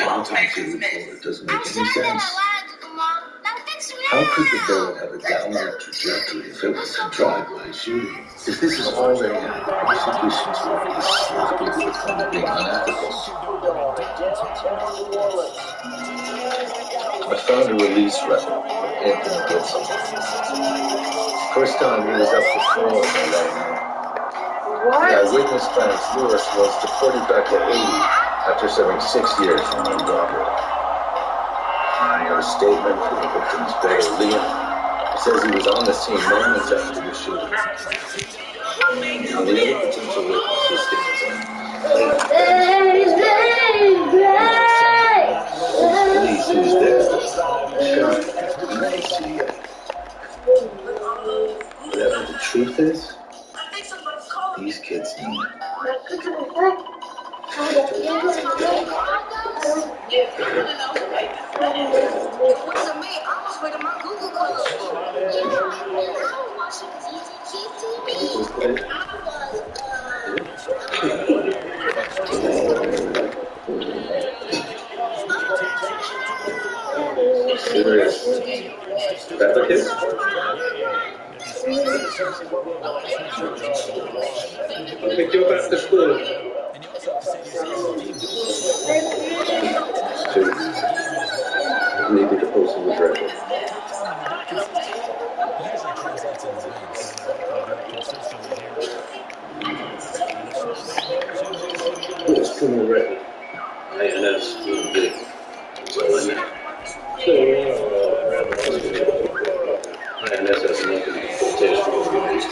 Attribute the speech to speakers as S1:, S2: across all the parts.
S1: autopsy report doesn't make any sense. How could the bullet have a downward trajectory if it was a drive-by shooting? If this is already happening, suspicions raised, those people would come to being unethical. I found a release record for Anthony Gibson. First time he was up for parole in LA. The eyewitness, Clarence Lewis, was deported back to Haiti after serving 6 years for an armed robbery. Your statement for the victim's bail, Liam, says he was on the scene moments after the shooting. Now, the other potential witness who stands on police who's there. Whatever the truth is, these kids know it. Serious. That the kids? I'll pick you up after school. Maybe the post in the record. It's criminal record. INS doing big. So INS has an open quotation for release.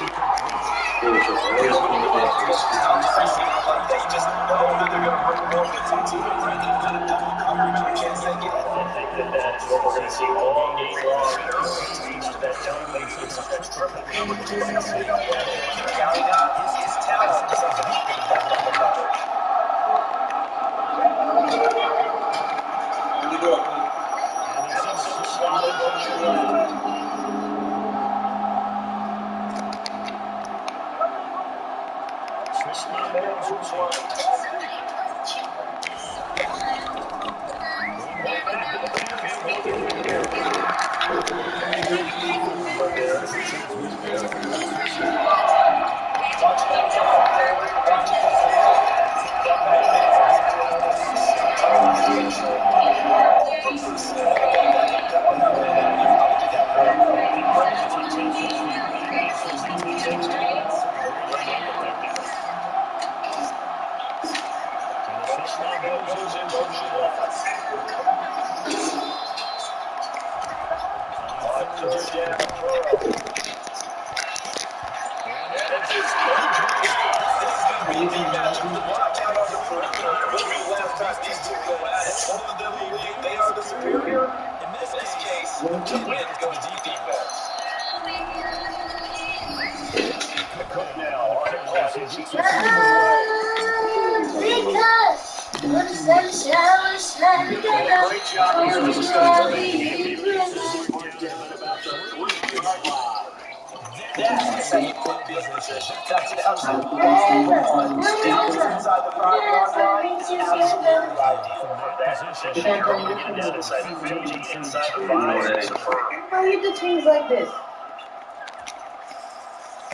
S2: Why you do things like this?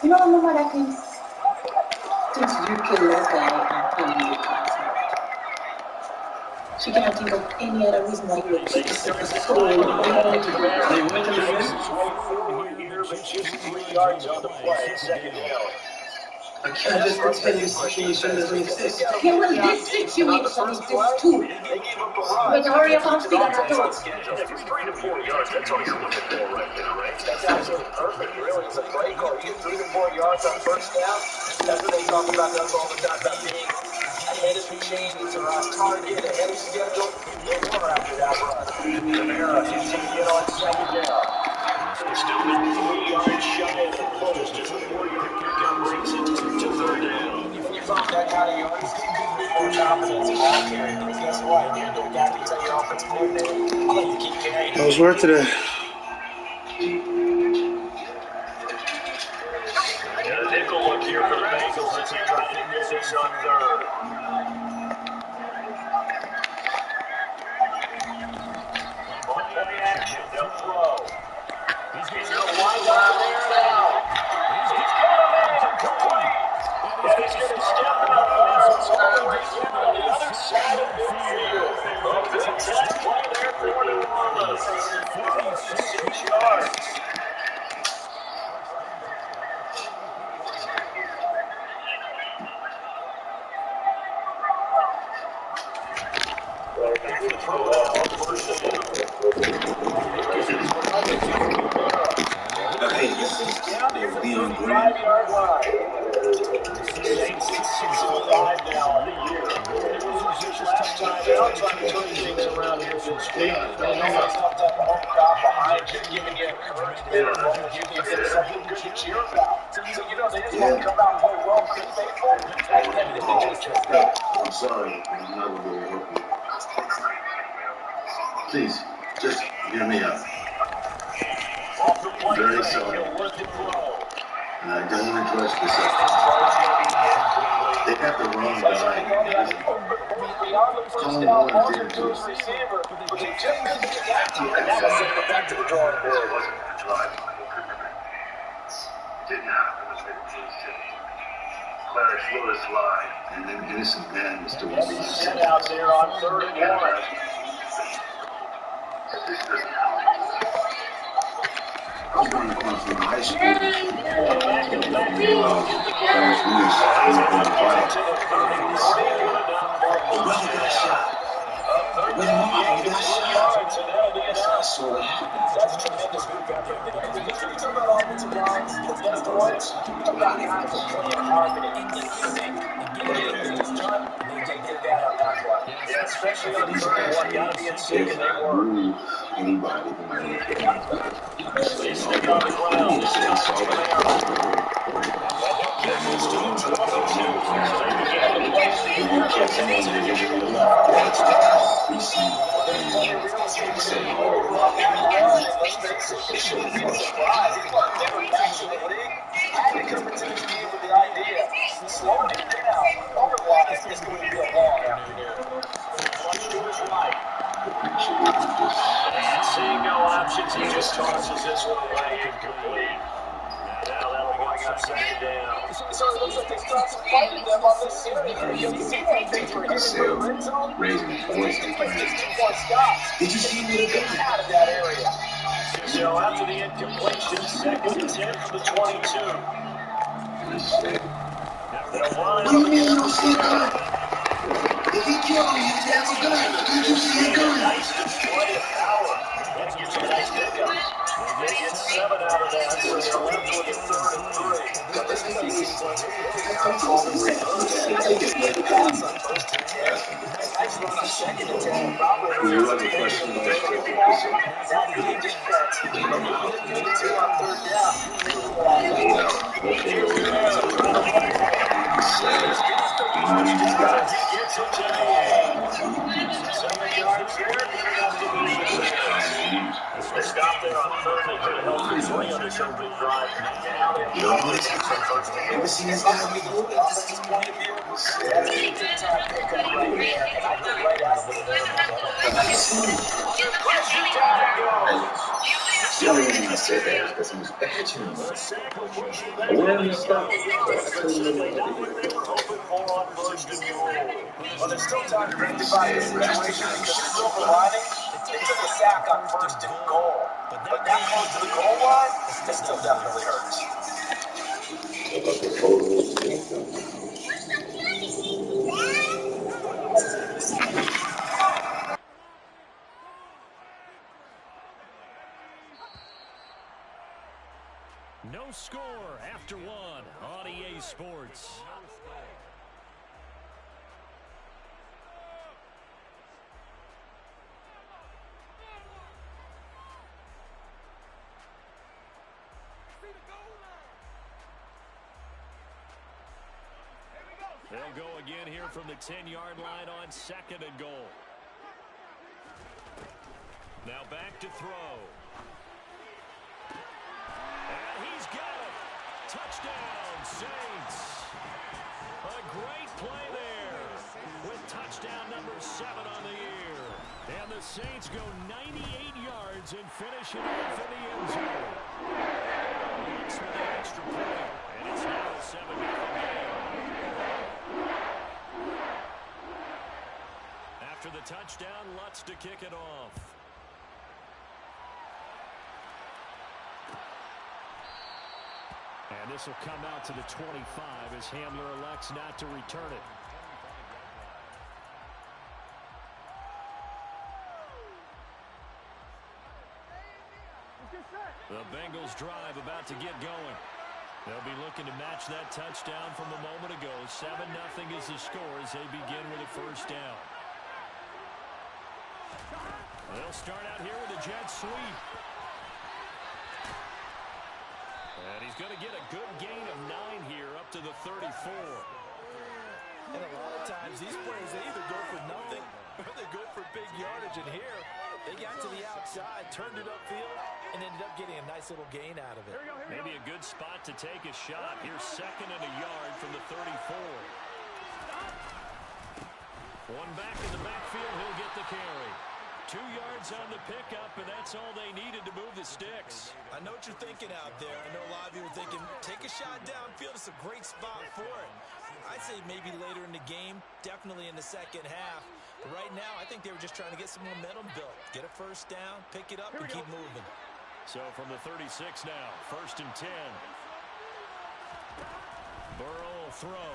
S2: You don't know what I can since you killed this guy and put him in the car. She cannot think of any other reason why you would keep this so
S3: I can't just pretend this situation doesn't exist.
S2: Okay, well, this situation exists too. But hurry up and figure that out.
S4: 3 to 4 yards, that's all you're looking for right there, right? That's absolutely perfect, really. It's a play call. You get 3 to 4 yards on first down. That's what they talk about us all the time, about being ahead of the chains or on target, ahead of schedule. They're more after that run. Camara continue on second down. Still with 3 yards shy of the close. Just a 4-yard pickup brings it to third down. You found that kind of yards, more confidence in ball carrying. Because guess what? You're the guy to tell your offensive coordinator, I'll let you keep carrying.
S3: How's work today?
S4: And a nickel look here for the Bengals as they try to get this on third. 46 yards.
S3: Hey, this is Leon Green.
S4: Saints at 6-5 now on the year. Last time out, trying to turn things around here this week. There's always some type of home crowd behind you, giving you encouragement, or you give them something good to cheer about. So, they just want to come out and play well, stay faithful, and they just
S3: I'm sorry, I'm not going to be able to help you. Please, just hear me out. I'm very sorry. And I don't regret this. They got the wrong guy. Call one didn't do it.
S4: That'll send them back to the drawing board.
S1: Didn't happen. It was Clarence Lewis lied.
S3: And an innocent man, Mr.
S4: Heavy
S3: Wilson.
S4: set out there on 3rd and 1.
S1: This doesn't happen.
S3: I was going to come from high school. Clarence Lewis.
S4: Your brother got shot. When mom got shot, I saw what happened. That's tremendous feedback. When you talk about offensive lines, that's the ones about guys with plenty of confidence. And you think, when it's done, they get that up that way. Yeah, especially on the 3rd and 1, got to be in sync, and they were.
S3: Anybody who might have
S4: They stick on the ground. This time it's seeing no options, he just tosses this one away completely. Now that'll bring up second down. So it looks like they start fighting them on this series.
S3: raising his voice.
S4: Did you see me out of that area? So after the incompletion, 2nd and 10 for the 22.
S3: What do you mean you don't see it coming? If he killed me, he'd have a gun. Did you see it coming?
S4: Nice display of power. That gives him a nice pickup. They get 7 out of that, so they're left with a 3rd and 3. Nice run on 2nd and 10.
S3: You have a question about this?
S4: That good defense. They get 2 on 3rd down. They stopped there on 3rd and could have held 3 on this opening drive. Now they're down to 6 on 1st and 2.
S3: Ever seen this guy before?
S4: Offensive point of view, that's a big-time pickup right there. And I look right at him.
S1: The only reason I said that is because he was catching him. Where did he stop? I couldn't really
S4: Not what they were hoping for on 1st and goal. Well, there's still time to rectify this situation because the silver lining, they took a sack on 1st and goal. But that close to the goal line, that still definitely hurts.
S5: No score after 1 on EA Sports. They'll go again here from the 10-yard line on 2nd and goal. Now back to throw. And he's got it. Touchdown, Saints. A great play there with touchdown number 7 on the year. And the Saints go 98 yards and finish it off in the end zone. Lutz with an extra point, and it's now a 7-yard game. After the touchdown, Lutz to kick it off. And this will come out to the 25 as Hamler elects not to return it. The Bengals drive about to get going. They'll be looking to match that touchdown from a moment ago. 7-0 is the score as they begin with a first down. They'll start out here with a jet sweep. And he's going to get a good gain of 9 here up to the 34.
S6: And a lot of times these plays, they either go for nothing or they go for big yardage. And here, they got to the outside, turned it upfield, and ended up getting a nice little gain out of it.
S5: Maybe a good spot to take a shot. Here's 2nd and a yard from the 34. One back in the backfield, he'll get the carry. 2 yards on the pickup, and that's all they needed to move the sticks.
S6: I know what you're thinking out there. I know a lot of you are thinking, take a shot downfield. It's a great spot for it. I'd say maybe later in the game, definitely in the second half. But right now, I think they were just trying to get some momentum built. Get a first down, pick it up, and keep moving.
S5: So from the 36 now, 1st and 10. Burrow will throw.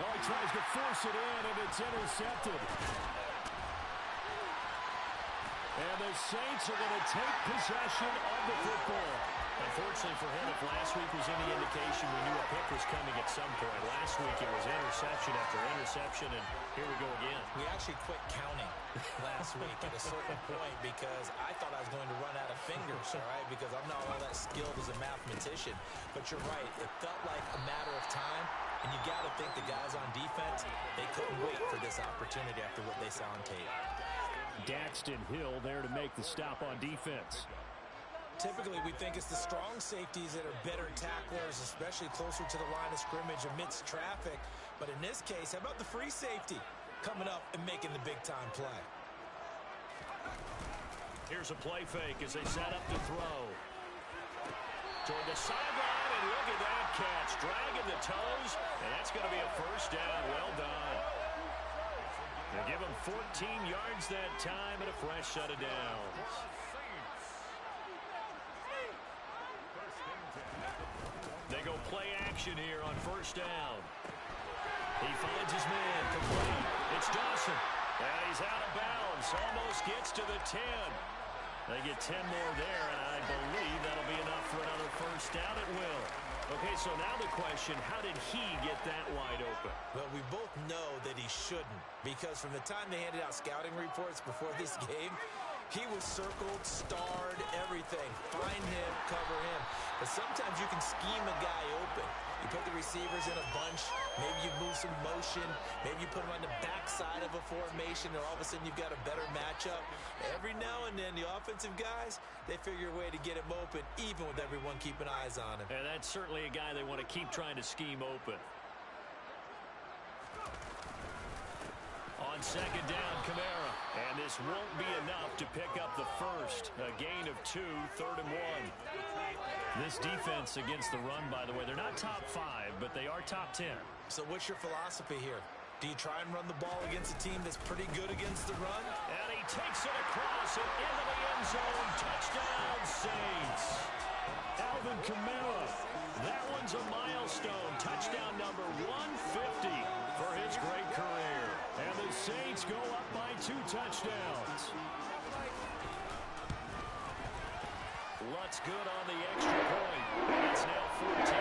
S5: Oh, he tries to force it in, and it's intercepted. And the Saints are going to take possession of the football. Unfortunately for him, if last week was any indication, we knew a pick was coming at some point. Last week it was interception after interception, and here we go again.
S6: We actually quit counting last week at a certain point because I thought I was going to run out of fingers, all right, because I'm not all that skilled as a mathematician. But you're right. It felt like a matter of time, and you got to think the guys on defense, they couldn't wait for this opportunity after what they saw on tape.
S5: Daxton Hill there to make the stop on defense.
S6: Typically, we think it's the strong safeties that are better tacklers, especially closer to the line of scrimmage amidst traffic. But in this case, how about the free safety coming up and making the big-time play?
S5: Here's a play fake as they set up to throw. Toward the sideline, and look at that catch. Dragging the toes, and that's going to be a first down. Well done. They give him 14 yards that time and a fresh set of downs. They go play action here on first down. He finds his man complete. It's Dawson. And he's out of bounds. Almost gets to the 10. They get 10 more there, and I believe that'll be enough for another first down. It will. Okay, so now the question, how did he get that wide open?
S6: Well, we both know that he shouldn't, because from the time they handed out scouting reports before this game, he was circled, starred, everything. Find him, cover him. But sometimes you can scheme a guy open. You put the receivers in a bunch. Maybe you move some motion. Maybe you put them on the backside of a formation, and all of a sudden you've got a better matchup. Every now and then, the offensive guys, they figure a way to get him open, even with everyone keeping eyes on him.
S5: And that's certainly a guy they want to keep trying to scheme open. On second down, Kamara. And this won't be enough to pick up the first. A gain of 2, 3rd and 1. This defense against the run, by the way, they're not top 5, but they are top 10.
S6: So what's your philosophy here? Do you try and run the ball against a team that's pretty good against the run?
S5: And he takes it across and into the end zone. Touchdown, Saints. Alvin Kamara. That one's a milestone. Touchdown number 150 for his great career. And the Saints go up by 2 touchdowns. Lutz good on the extra point. It's now 14-0.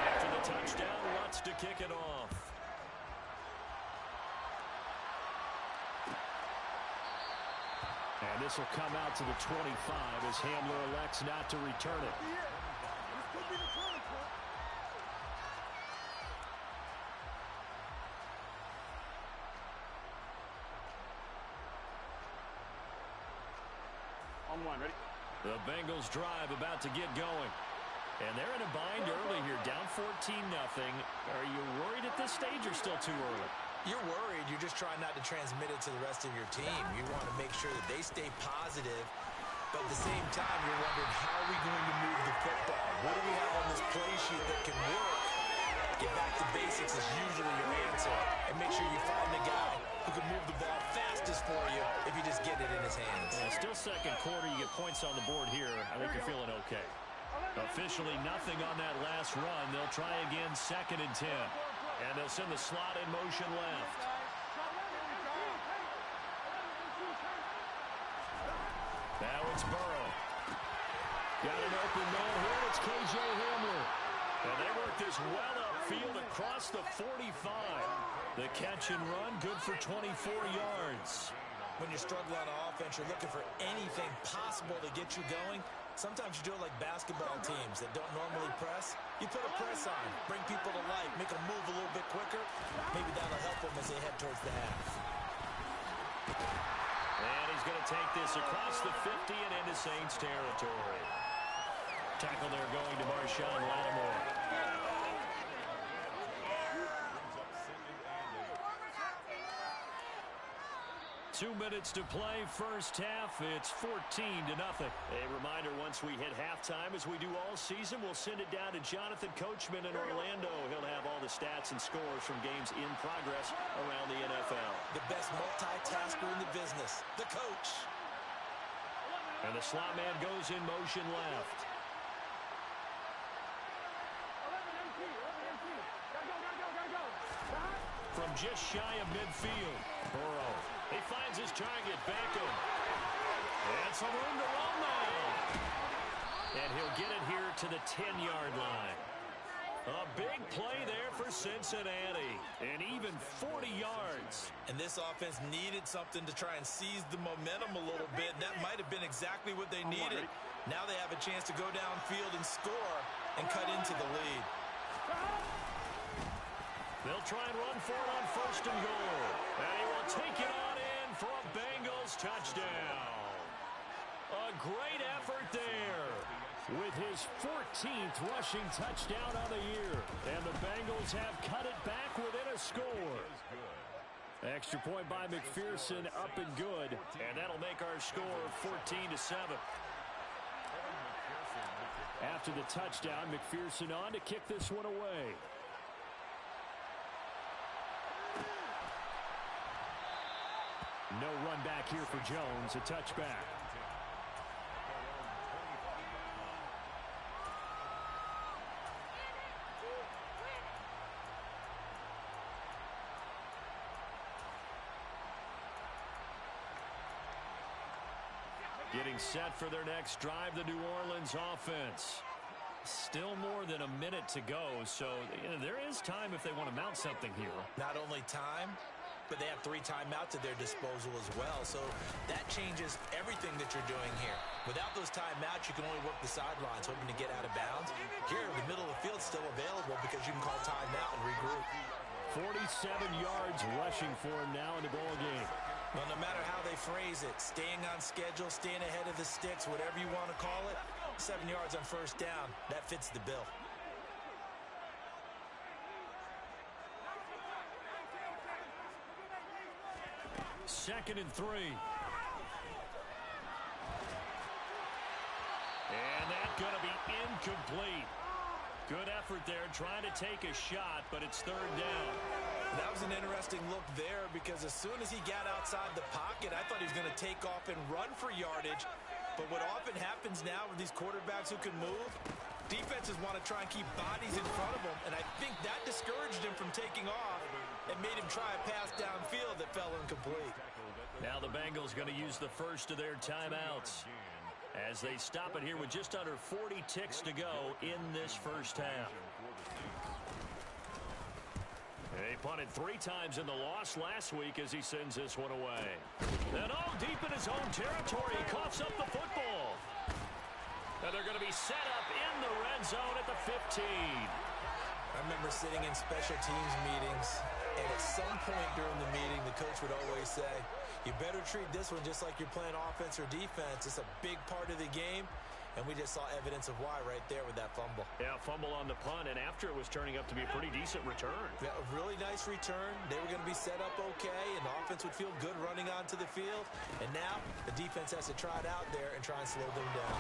S5: After the touchdown, Lutz to kick it off. And this will come out to the 25 as Hamler elects not to return it.
S7: On one, ready?
S5: The Bengals drive about to get going. And they're in a bind early here, down 14-0. Are you worried at this stage or still too early?
S6: You're worried. You're just trying not to transmit it to the rest of your team. You want to make sure that they stay positive. But at the same time, you're wondering, how are we going to move the football? What do we have on this play sheet that can work Get back to basics is usually your answer. And make sure you find the guy who can move the ball fastest for you if you just get it in his hands.
S5: Yeah, still second quarter. You get points on the board here. I think you're feeling okay. Officially nothing on that last run. They'll try again 2nd and 10. And they'll send the slot in motion left. Now it's Burrow. Got an open man here. It's K.J. Hamler. And they work this well upfield across the 45. The catch and run, good for 24 yards.
S6: When you're struggling on offense, you're looking for anything possible to get you going. Sometimes you do it like basketball teams that don't normally press. You put a press on, bring people to life, make them move a little bit quicker. Maybe that'll help them as they head towards the half.
S5: And he's going to take this across the 50 and into Saints territory. Tackle there going to Marshawn Lattimore. 2 minutes to play, first half. It's 14-0. A reminder, once we hit halftime, as we do all season, we'll send it down to Jonathan Coachman in Orlando. He'll have all the stats and scores from games in progress around the NFL.
S6: The best multitasker in the business, the coach.
S5: And the slot man goes in motion left. From just shy of midfield, Burrow. He finds his target, Beckham. And some room to roll now. And he'll get it here to the 10-yard line. A big play there for Cincinnati. And even 40 yards.
S6: And this offense needed something to try and seize the momentum a little bit. That might have been exactly what they needed. Now they have a chance to go downfield and score and cut into the lead.
S5: They'll try and run for it on 1st and goal. And he will take it on in for a Bengals touchdown. A great effort there with his 14th rushing touchdown on the year. And the Bengals have cut it back within a score. Extra point by McPherson, up and good. And that'll make our score 14-7. After the touchdown, McPherson on to kick this one away. No run back here for Jones, a touchback. Getting set for their next drive, the New Orleans offense. Still more than a minute to go, so there is time if they want to mount something here.
S6: Not only time, but they have 3 timeouts at their disposal as well. So that changes everything that you're doing here. Without those timeouts, you can only work the sidelines, hoping to get out of bounds. Here, the middle of the field's still available because you can call timeout and regroup. 47 yards rushing for him now in the ball game. Well, no matter how they phrase it, staying on schedule, staying ahead of the sticks, whatever you want to call it, 7 yards on 1st down, that fits the bill.
S5: Second and 3. And that's going to be incomplete. Good effort there, trying to take a shot, but it's 3rd down.
S6: That was an interesting look there because as soon as he got outside the pocket, I thought he was going to take off and run for yardage. But what often happens now with these quarterbacks who can move, defenses want to try and keep bodies in front of them, and I think that discouraged him from taking off and made him try a pass downfield that fell incomplete.
S5: Now the Bengals going to use the first of their timeouts as they stop it here with just under 40 ticks to go in this first half. They punted 3 times in the loss last week as he sends this one away. And deep in his own territory, he coughs up the football. And they're going to be set up in the red zone at the 15.
S6: I remember sitting in special teams meetings, and at some point during the meeting, the coach would always say, you better treat this one just like you're playing offense or defense. It's a big part of the game, and we just saw evidence of why right there with that fumble.
S5: Yeah, fumble on the punt, and after it was turning up to be a pretty decent return.
S6: Yeah, a really nice return. They were going to be set up okay, and the offense would feel good running onto the field. And now the defense has to try it out there and try and slow them down.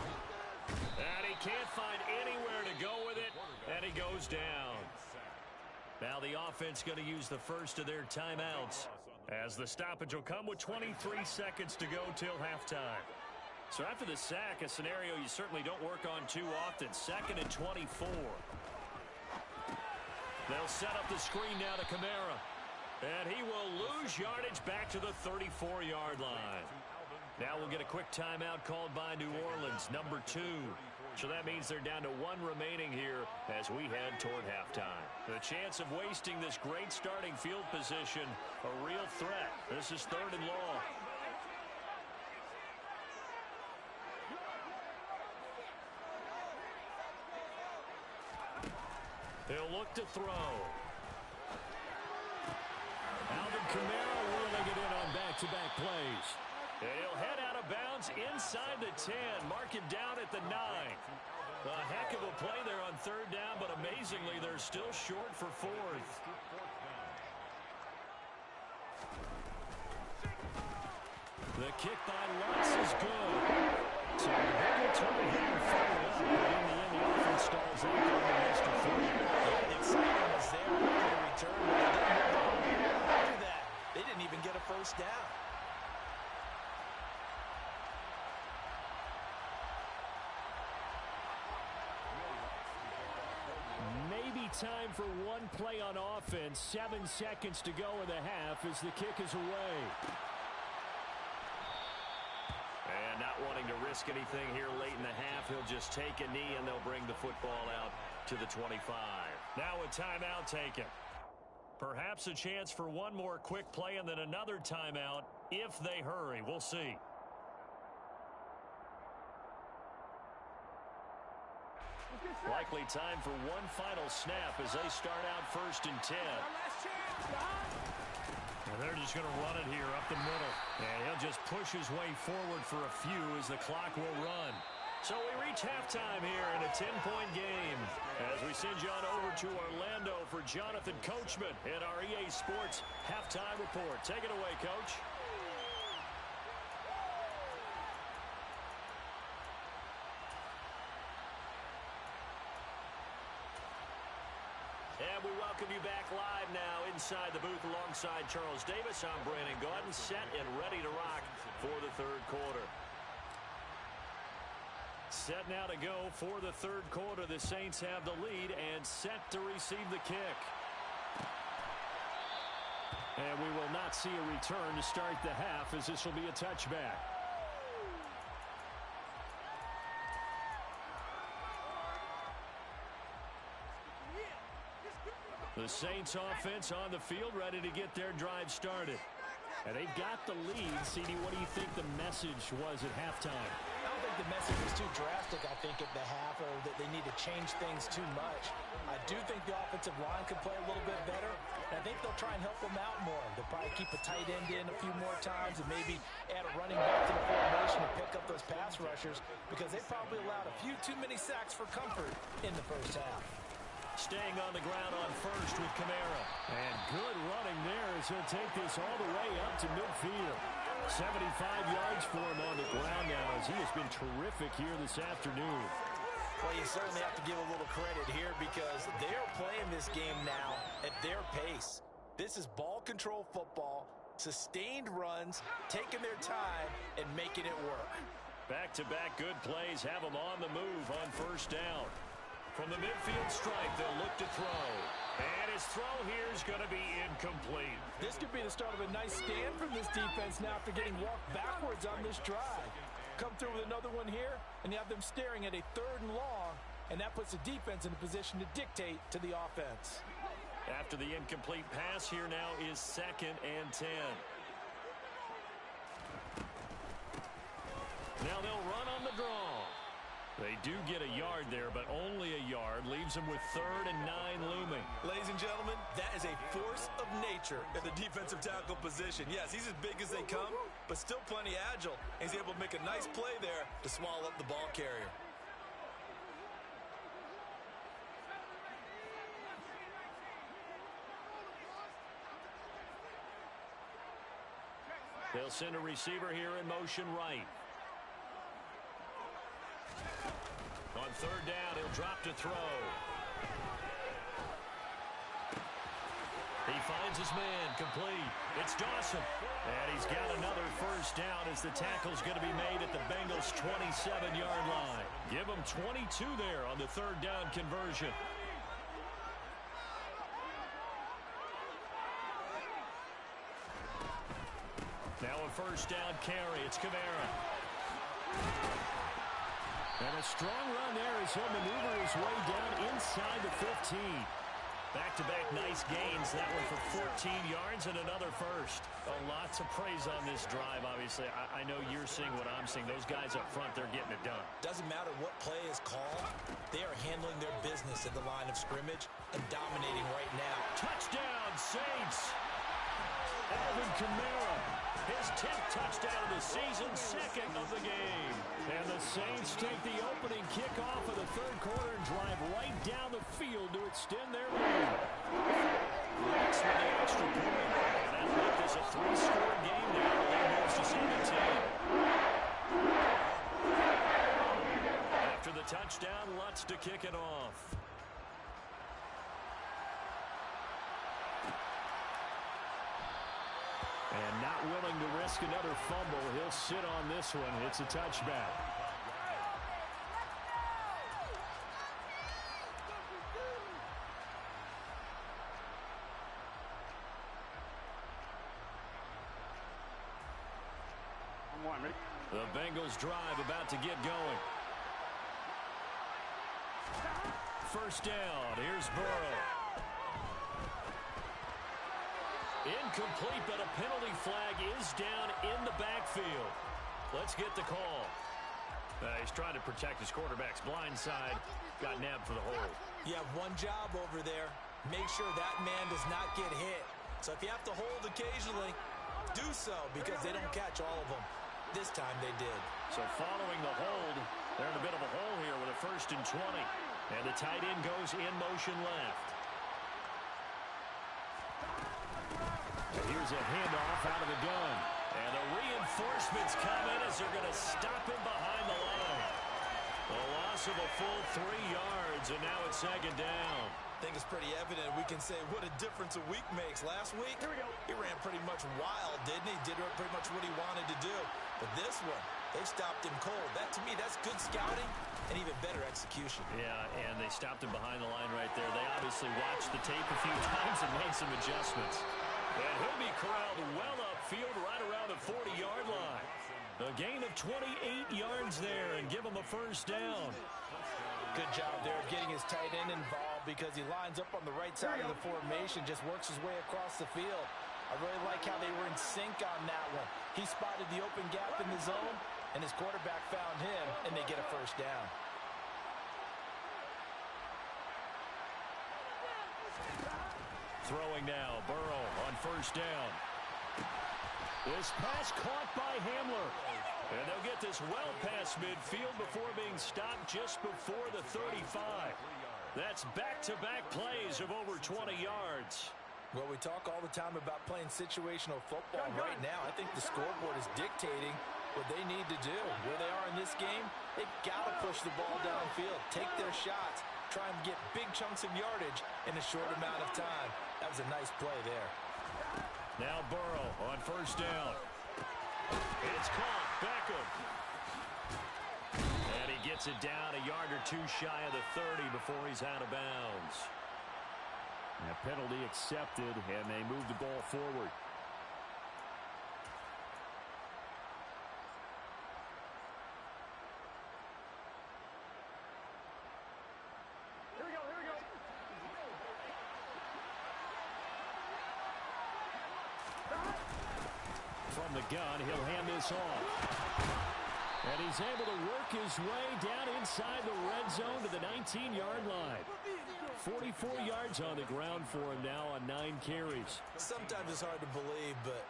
S5: And he can't find anywhere to go with it, and he goes down. Now the offense going to use the first of their timeouts, as the stoppage will come with 23 seconds to go till halftime. So after the sack, a scenario you certainly don't work on too often. 2nd and 24. They'll set up the screen now to Kamara. And he will lose yardage back to the 34-yard line. Now we'll get a quick timeout called by New Orleans, number 2. So that means they're down to 1 remaining here as we head toward halftime. The chance of wasting this great starting field position, a real threat. This is 3rd and long. He'll look to throw. Alvin Kamara wheeling it in on back-to-back plays. And he'll head out of bounds inside the 10. Mark him down at the 9. A heck of a play there on 3rd down, but amazingly, they're still short for 4th. The kick by Lutz is good. So they will try to hit and follow up, but in the end, the offense stalls out on the extra 3.
S6: Yeah, the excitement was there after the return, but they didn't move the ball. After that, they didn't even get a first down.
S5: Maybe time for one play on offense. 7 seconds to go in the half as the kick is away. And not wanting to risk anything here late in the half, he'll just take a knee and they'll bring the football out to the 25. Now a timeout taken. Perhaps a chance for one more quick play and then another timeout if they hurry. We'll see. Likely time for one final snap as they start out 1st and 10. And they're just going to run it here up the middle. And he'll just push his way forward for a few as the clock will run. So we reach halftime here in a 10-point game as we send you on over to Orlando for Jonathan Coachman in our EA Sports Halftime Report. Take it away, Coach. And we welcome you back live now inside the booth alongside Charles Davis. I'm Brandon Gaudin, set and ready to rock for the 3rd quarter. Set now to go for the 3rd quarter. The Saints have the lead and set to receive the kick. And we will not see a return to start the half as this will be a touchback. The Saints offense on the field ready to get their drive started. And they've got the lead. CD, what do you think the message was at halftime?
S6: I don't think the message was too drastic, I think, at the half, or that they need to change things too much. I do think the offensive line could play a little bit better, and I think they'll try and help them out more. They'll probably keep a tight end in a few more times and maybe add a running back to the formation and pick up those pass rushers because they probably allowed a few too many sacks for comfort in the first half.
S5: Staying on the ground on 1st with Kamara. And good running there as he'll take this all the way up to midfield. 75 yards for him on the ground now as he has been terrific here this afternoon.
S6: Well, you certainly have to give a little credit here because they're playing this game now at their pace. This is ball control football, sustained runs, taking their time, and making it work.
S5: Back-to-back good plays have them on the move on 1st down. From the midfield stripe, they'll look to throw. And his throw here is going to be incomplete.
S6: This could be the start of a nice stand from this defense now after getting walked backwards on this drive. Come through with another one here, and you have them staring at a 3rd and long, and that puts the defense in a position to dictate to the offense.
S5: After the incomplete pass, here now is 2nd and 10. Now they'll run on the draw. They do get a yard there, but only a yard. Leaves them with 3rd and 9 looming.
S6: Ladies and gentlemen, that is a force of nature at the defensive tackle position. Yes, he's as big as they come, but still plenty agile. He's able to make a nice play there to swallow up the ball carrier.
S5: They'll send a receiver here in motion right. On 3rd down, he'll drop to throw. He finds his man, complete. It's Dawson. And he's got another first down as the tackle's going to be made at the Bengals' 27-yard line. Give them 22 there on the third down conversion. Now a first down carry. It's Kamara. And a strong run there as he'll maneuver his way down inside the 15. Back-to-back nice gains. That one for 14 yards and another first. Lots of praise on this drive, obviously. I know you're seeing what I'm seeing. Those guys up front, they're getting it done.
S6: Doesn't matter what play is called. They are handling their business at the line of scrimmage and dominating right now.
S5: Touchdown, Saints! Alvin Kamara. His 10th touchdown of the season, second of the game. And the Saints take the opening kickoff of the third quarter and drive right down the field to extend their lead. Rex with the extra point. And that'll make this a 3-score game now. The lead moves to 17. After the touchdown, Lutz to kick it off. And not willing to risk another fumble. He'll sit on this one. It's a touchback. The Bengals drive about to get going. First down. Here's Burrow. Incomplete, but a penalty flag is down in the backfield. Let's get the call. He's trying to protect his quarterback's blind side. Got nabbed for the hold.
S6: You have one job over there. Make sure that man does not get hit. So if you have to hold occasionally, do so because they don't catch all of them. This time they did.
S5: So following the hold, they're in a bit of a hole here with a 1st and 20. And the tight end goes in motion left. Here's a handoff out of the gun. And the reinforcements come in as they're going to stop him behind the line. A loss of a full 3 yards, and now it's second down.
S6: I think it's pretty evident. We can say what a difference a week makes. Last week, he ran pretty much wild, didn't he? Did pretty much what he wanted to do. But this one, they stopped him cold. That, to me, that's good scouting and even better execution.
S5: Yeah, and they stopped him behind the line right there. They obviously watched the tape a few times and made some adjustments. And he'll be corralled well upfield right around the 40-yard line. A gain of 28 yards there and give him a first down.
S7: Good job there of getting his tight end involved because he lines up on the right side of the formation, just works his way across the field. I really like how they were in sync on that one. He spotted the open gap in the zone, and his quarterback found him, and they get a first down.
S5: Throwing now, Burrow on first down. This pass caught by Hamler. And they'll get this well past midfield before being stopped just before the 35. That's back-to-back plays of over 20 yards.
S7: Well, we talk all the time about playing situational football. Right now, I think the scoreboard is dictating what they need to do. Where they are in this game, they've got to push the ball downfield, take their shots, try and get big chunks of yardage in a short amount of time. That was a nice play there.
S5: Now Burrow on first down. It's caught. Beckham. And he gets it down a yard or two shy of the 30 before he's out of bounds. And a penalty accepted, and they move the ball forward. From the gun, he'll hand this off. And he's able to work his way down inside the red zone to the 19-yard line. 44 yards on the ground for him now on 9 carries.
S6: Sometimes it's hard to believe, but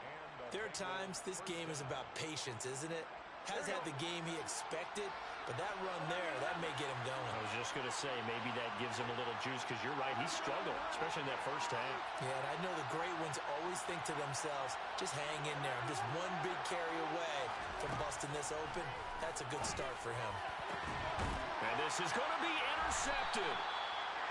S6: there are times this game is about patience, isn't it? Has had the game he expected, but that run there, that may get him going.
S5: I was just going to say, maybe that gives him a little juice, because you're right, he struggled, especially in that first half.
S6: Yeah, and I know the great ones always think to themselves, just hang in there. I'm just one big carry away from busting this open. That's a good start for him.
S5: And this is going to be intercepted.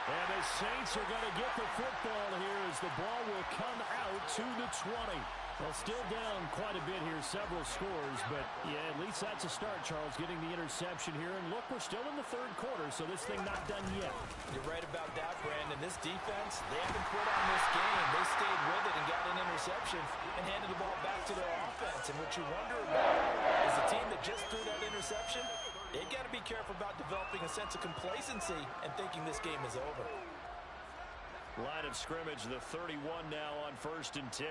S5: And the Saints are going to get the football here as the ball will come out to the 20. Well, still down quite a bit here, several scores, but yeah, at least that's a start, Charles, getting the interception here. And look, we're still in the third quarter, so this thing not done yet.
S7: You're right about that, Brandon. This defense, they haven't quit on this game. They stayed with it and got an interception and handed the ball back to their offense. And what you wonder about is the team that just threw that interception, they've got to be careful about developing a sense of complacency and thinking this game is over.
S5: Line of scrimmage, the 31 now on 1st and 10.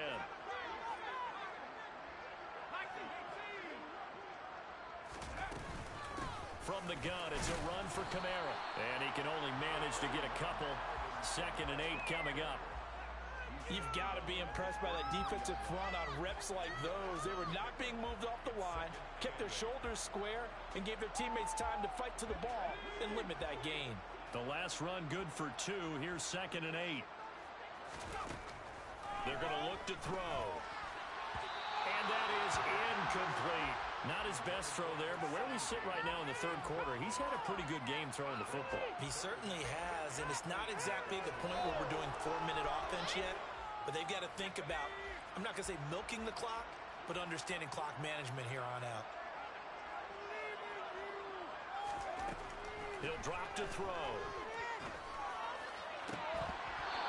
S5: From the gun, it's a run for Kamara. And he can only manage to get a couple. 2nd and 8 coming up.
S7: You've got to be impressed by that defensive front on reps like those. They were not being moved off the line, kept their shoulders square, and gave their teammates time to fight to the ball and limit that gain.
S5: The last run good for 2. Here's 2nd and 8. They're going to look to throw. And that is incomplete. Not his best throw there, but where we sit right now in the third quarter, he's had a pretty good game throwing the football.
S7: He certainly has, and it's not exactly the point where we're doing 4-minute offense yet, but they've got to think about, I'm not going to say milking the clock, but understanding clock management here on out.
S5: He'll drop to throw.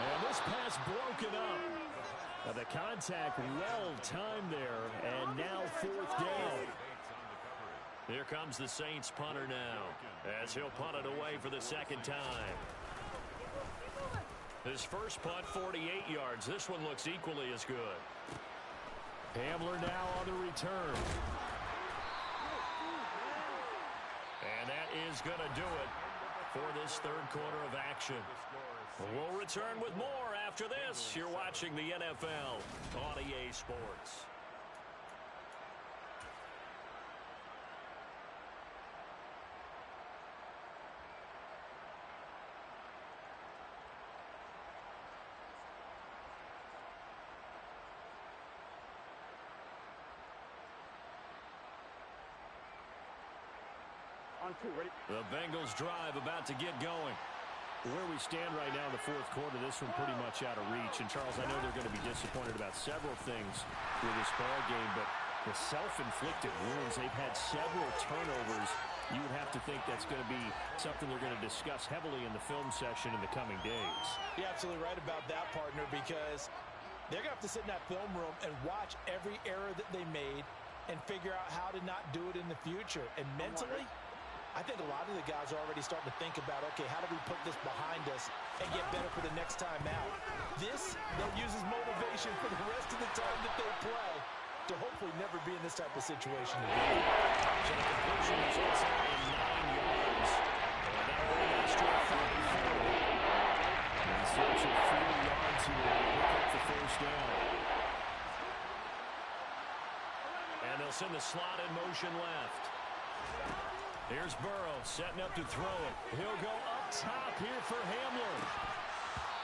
S5: And this pass broken up. The contact well timed there, and now 4th down. Here comes the Saints punter now, as he'll punt it away for the 2nd time. His first punt, 48 yards. This one looks equally as good. Hamler now on the return. And that is going to do it for this third quarter of action. We'll return with more after this. You're watching the NFL on EA Sports.
S8: On 2, ready?
S5: The Bengals drive about to get going. Where we stand right now in the fourth quarter, this one pretty much out of reach. And, Charles, I know they're going to be disappointed about several things with this ball game, but the self-inflicted wounds, they've had several turnovers. You would have to think that's going to be something they're going to discuss heavily in the film session in the coming days.
S7: You're absolutely right about that, partner, because they're going to have to sit in that film room and watch every error that they made and figure out how to not do it in the future. And mentally, I think a lot of the guys are already starting to think about, okay, how do we put this behind us and get better for the next time out? This, they'll use as motivation for the rest of the time that they play to hopefully never be in this type of situation again.
S5: So the conclusion results in 9 yards. And that will last to a 34. In search of 4 yards here to pick up the first down. And they'll send the slot in motion left. Here's Burrow setting up to throw it. He'll go up top here for Hamler.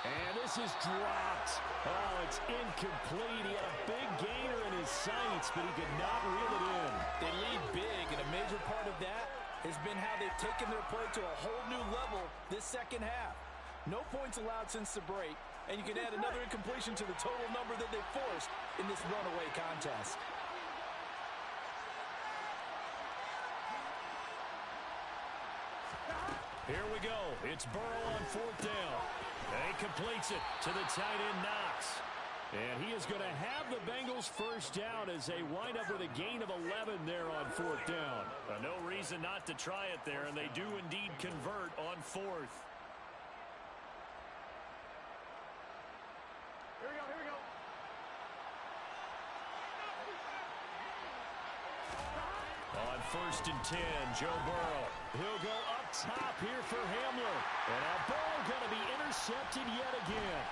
S5: And this is dropped. Oh, it's incomplete. He had a big gainer in his sights, but he could not reel it in.
S7: They lead big, and a major part of that has been how they've taken their play to a whole new level this second half. No points allowed since the break, and you can add another incompletion to the total number that they forced in this runaway contest.
S5: Here we go. It's Burrow on 4th down. And he completes it to the tight end Knox. And he is going to have the Bengals first down as they wind up with a gain of 11 there on 4th down. No reason not to try it there, and they do indeed convert on 4th.
S8: Here we go, here we go.
S5: On 1st and 10, Joe Burrow. He'll go up top here for Hamler. And that ball going to be intercepted yet again.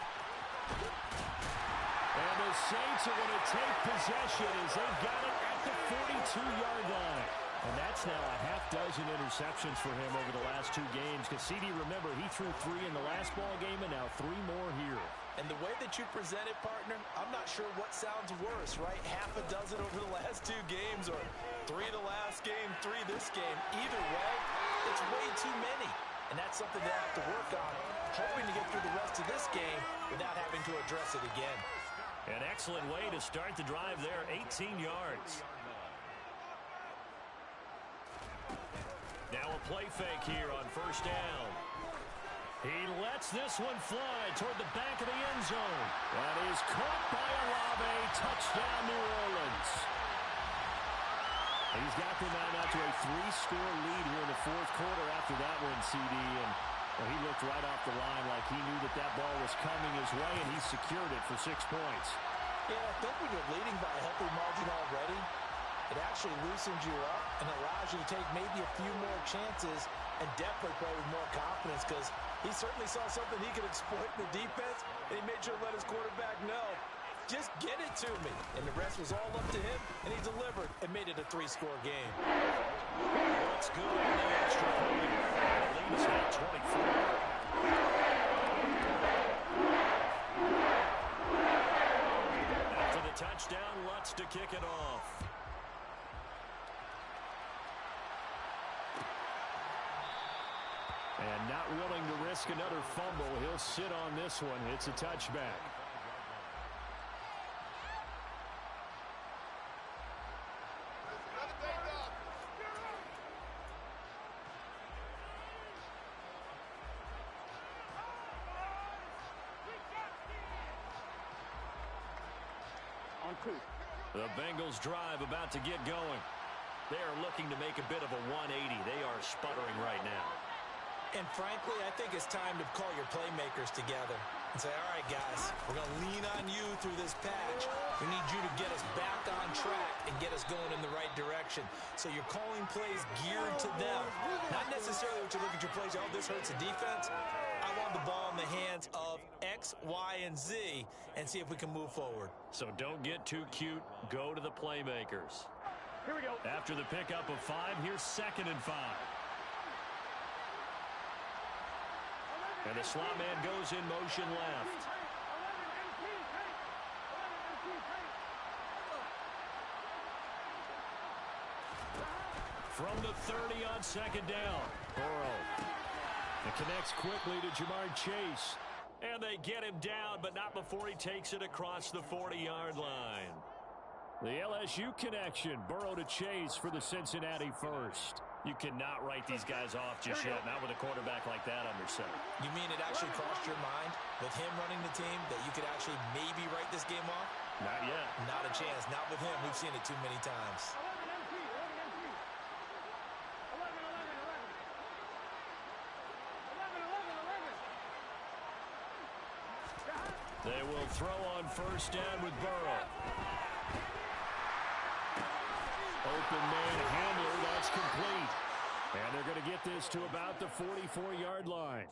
S5: And the Saints are going to take possession as they've got it at the 42-yard line. And that's now a half dozen interceptions for him over the last 2 games. Because CD, remember, he threw 3 in the last ball game and now 3 more here.
S7: And the way that you present it, partner, I'm not sure what sounds worse, right? Half a dozen over the last 2 games or 3 the last game, 3 this game. Either way, it's way too many. And that's something they have to work on hoping to get through the rest of this game without having to address it again.
S5: An excellent way to start the drive there, 18 yards. Now a play fake here on first down. He lets this one fly toward the back of the end zone. That is caught by Olave. Touchdown, New Orleans. He's got them out to a 3-score lead here in the fourth quarter after that one, CD. And well, he looked right off the line like he knew that ball was coming his way, and he secured it for 6 points.
S7: Yeah, I think when you're leading by a healthy margin already, it actually loosens you up and allows you to take maybe a few more chances and definitely play with more confidence, because he certainly saw something he could exploit in the defense, and he made sure to let his quarterback know, just get it to me. And the rest was all up to him, and he delivered and made it a 3-score game.
S5: Let's go to the extra point. The lead is now 24. After the touchdown, Lutz to kick it off. And not willing to risk another fumble. He'll sit on this one. It's a touchback. The Bengals drive about to get going. They are looking to make a bit of a 180. They are sputtering right now.
S7: And frankly, I think it's time to call your playmakers together and say, all right, guys, we're going to lean on you through this patch. We need you to get us back on track and get us going in the right direction. So you're calling plays geared to them. Not necessarily what you look at your plays, oh, this hurts the defense. I want the ball in the hands of X, Y, and Z and see if we can move forward.
S5: So don't get too cute. Go to the playmakers. Here we go. After the pickup of 5, here's 2nd and 5. And the slot man goes in motion left. From the 30 on 2nd down. Burrow. It connects quickly to Jamar Chase. And they get him down, but not before he takes it across the 40-yard line. The LSU connection. Burrow to Chase for the Cincinnati first. You cannot write these guys off just yet, not with a quarterback like that under center.
S7: You mean it actually crossed your mind with him running the team that you could actually maybe write this game off?
S5: Not yet.
S7: Not a chance. Not with him. We've seen it too many times.
S5: They will throw on first down with Burrow. Open man handler, that's complete. And they're going to get this to about the 44-yard line.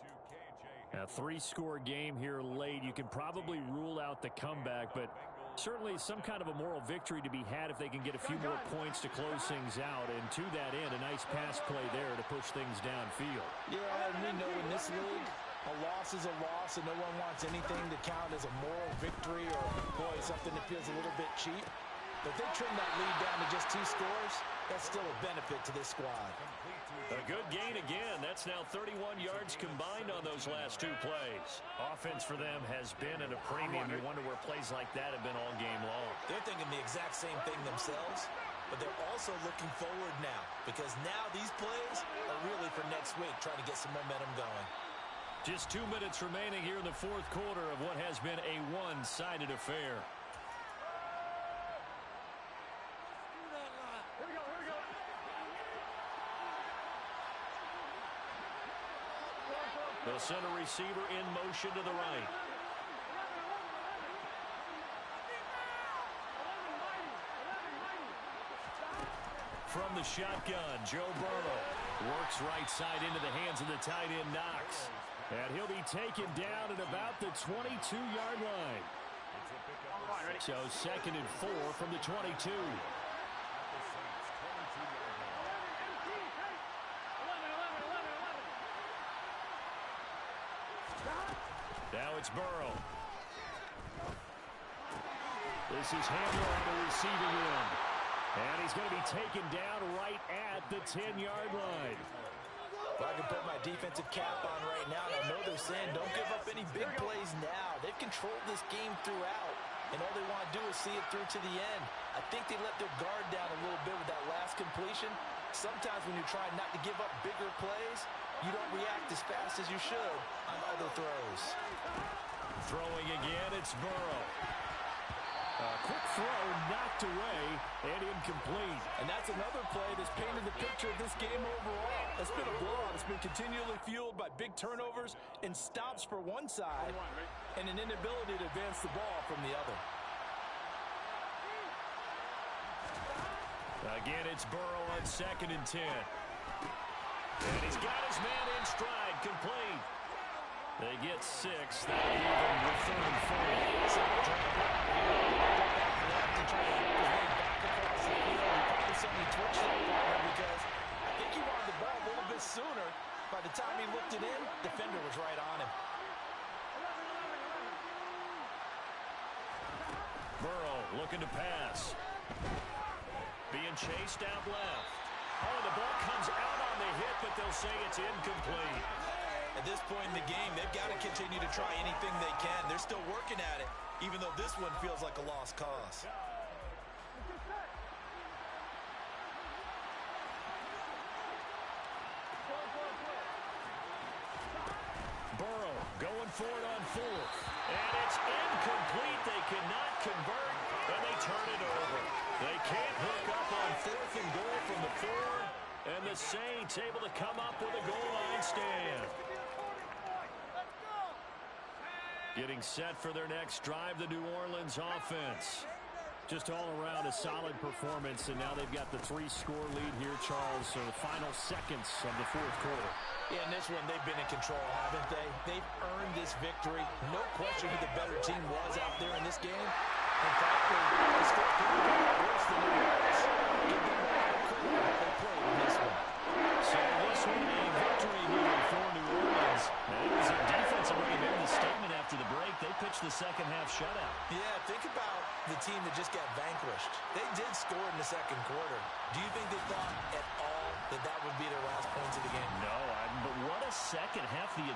S5: A 3-score game here late. You can probably rule out the comeback, but certainly some kind of a moral victory to be had if they can get a few more points to close things out. And to that end, a nice pass play there to push things downfield.
S7: Yeah, and we know in this league, a loss is a loss, and no one wants anything to count as a moral victory or, boy, something that feels a little bit cheap. But if they trim that lead down to just 2 scores, that's still a benefit to this squad.
S5: A good gain again. That's now 31 yards combined on those last 2 plays. Offense for them has been at a premium. You wonder where plays like that have been all game long.
S7: They're thinking the exact same thing themselves, but they're also looking forward now, because now these plays are really for next week, trying to get some momentum going.
S5: Just 2 minutes remaining here in the fourth quarter of what has been a one-sided affair. The center receiver in motion to the right. From the shotgun, Joe Burrow works right side into the hands of the tight end Knox. And he'll be taken down at about the 22-yard line. So 2nd and 4 from the 22. Now it's Burrow. This is Handler on the receiving end. And he's going to be taken down right at the 10-yard line.
S7: If I can put my defensive cap on right now, and I know they're saying don't any big plays now. They've controlled this game throughout, and all they want to do is see it through to the end. I think they let their guard down a little bit with that last completion. Sometimes when you're trying not to give up bigger plays, you don't react as fast as you should on other throws.
S5: Throwing again, it's Burrow. A quick throw knocked away and incomplete.
S7: And that's another play that's painted the picture of this game overall. It's been a blowout. It's been continually fueled by big turnovers and stops for one side and an inability to advance the ball from the other.
S5: Again, it's Burrow on 2nd and 10. And he's got his man in stride, complete. They get 6. That'll leave them with 3rd and 4.
S7: So to try to work his way back across the field. He probably suddenly twitched that ball because I think he wanted the ball a little bit sooner. By the time he looked it in, the defender was right on him.
S5: Burrow looking to pass. Being chased out left. Oh, the ball comes out on the hit, but they'll say it's incomplete.
S7: At this point in the game, they've got to continue to try anything they can. They're still working at it, even though this one feels like a lost cause.
S5: Burrow going for it on 4th. And it's incomplete. They cannot convert, and they turn it over. They can't hook up on 4th and goal from the 4, and the Saints able to come up with a goal line stand. Getting set for their next drive, the New Orleans offense. Just all around a solid performance, and now they've got the 3-score lead here, Charles, so the final seconds of the 4th quarter.
S7: Yeah, in this one, they've been in control, haven't they? They've earned this victory. No question who the better team was out there in this game. And frankly, they still could have been worse than it was. Give them a lot of credit for what they played in this one.
S5: So this one a victory here for New Orleans. And it was their defensive way to end the statement after the break. They pitched the second-half shutout.
S7: Yeah, think about the team that just got vanquished. They did score in the 2nd quarter. Do you think they thought at all that that would be their last points of the game?
S5: No, but what a second half. The